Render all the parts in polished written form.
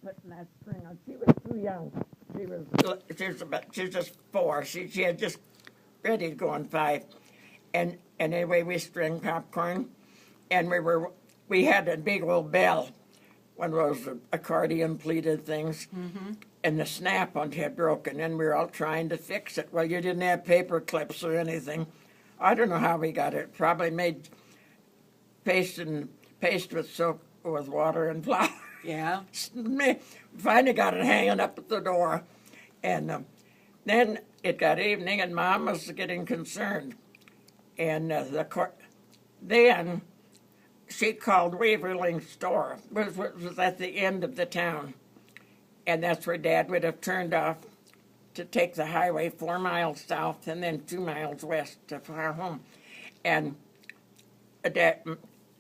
putting that string on. She was too young. She was just 4. She had just ready to go on 5. And anyway, we string popcorn, and we had a big old bell, one of those accordion pleated things, and the snap on it had broken, and we were all trying to fix it. Well, you didn't have paper clips or anything. I don't know how we got it. Probably made paste with soap with water and flour. Yeah. Finally got it hanging up at the door, and then it got evening, and Mom was getting concerned, and then she called Waverling's store, which was at the end of the town, and that's where Dad would have turned off to take the highway 4 miles south and then 2 miles west to our home, and Dad.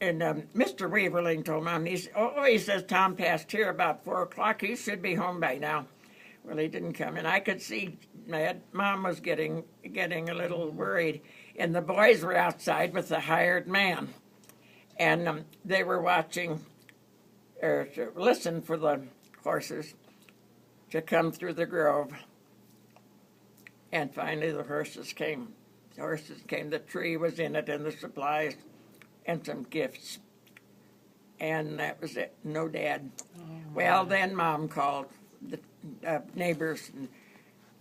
And Mr. Waverling told Mom, he says Tom passed here about 4 o'clock. He should be home by now. Well, he didn't come, and I could see Mom was getting a little worried. And the boys were outside with the hired man, and they were watching or to listen for the horses to come through the grove. And finally, the horses came. The tree was in it, and the supplies, and some gifts. And that was it. No Dad. Oh, well, then Mom called the neighbors,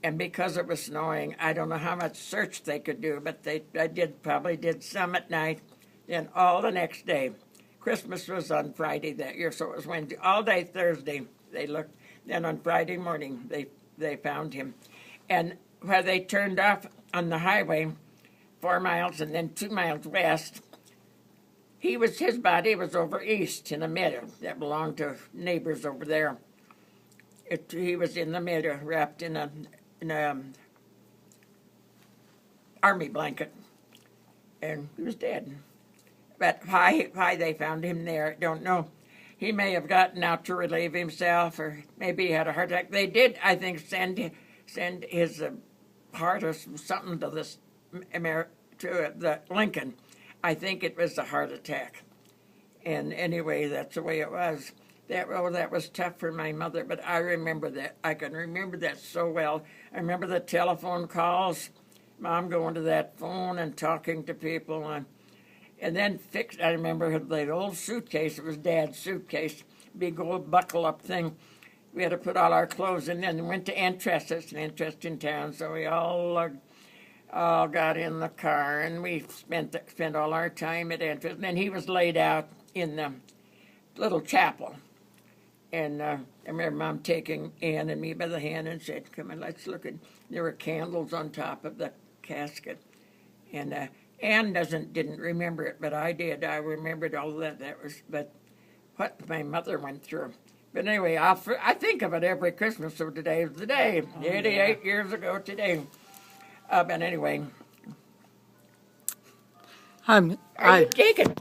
and because it was snowing, I don't know how much search they could do, but they probably did some at night. Then all the next day, Christmas was on Friday that year, so it was Wednesday. All day Thursday, they looked. Then on Friday morning, they found him. And where they turned off on the highway 4 miles and then 2 miles west, his body was over east in a meadow that belonged to neighbors over there. He was in the meadow, wrapped in an army blanket, and he was dead. But why they found him there, I don't know. He may have gotten out to relieve himself, or maybe he had a heart attack. They did, I think, send his heart or something to the Lincoln. I think it was a heart attack. And anyway, that's the way it was. That was tough for my mother, but I remember that. I can remember that so well. I remember the telephone calls, Mom going to that phone and talking to people. And then I remember the old suitcase. It was Dad's suitcase, big old buckle-up thing. We had to put all our clothes in, and we went to Entrust. It's an interest in town, so we all got in the car, and we spent all our time at Entrust. And then he was laid out in the little chapel. And I remember Mom taking Ann and me by the hand and said, "Come on, let's look." There were candles on top of the casket. And Ann didn't remember it, but I did. I remembered all that. But what my mother went through. But anyway, I think of it every Christmas, so today is the day. 88 years ago today. But anyway. Are you taking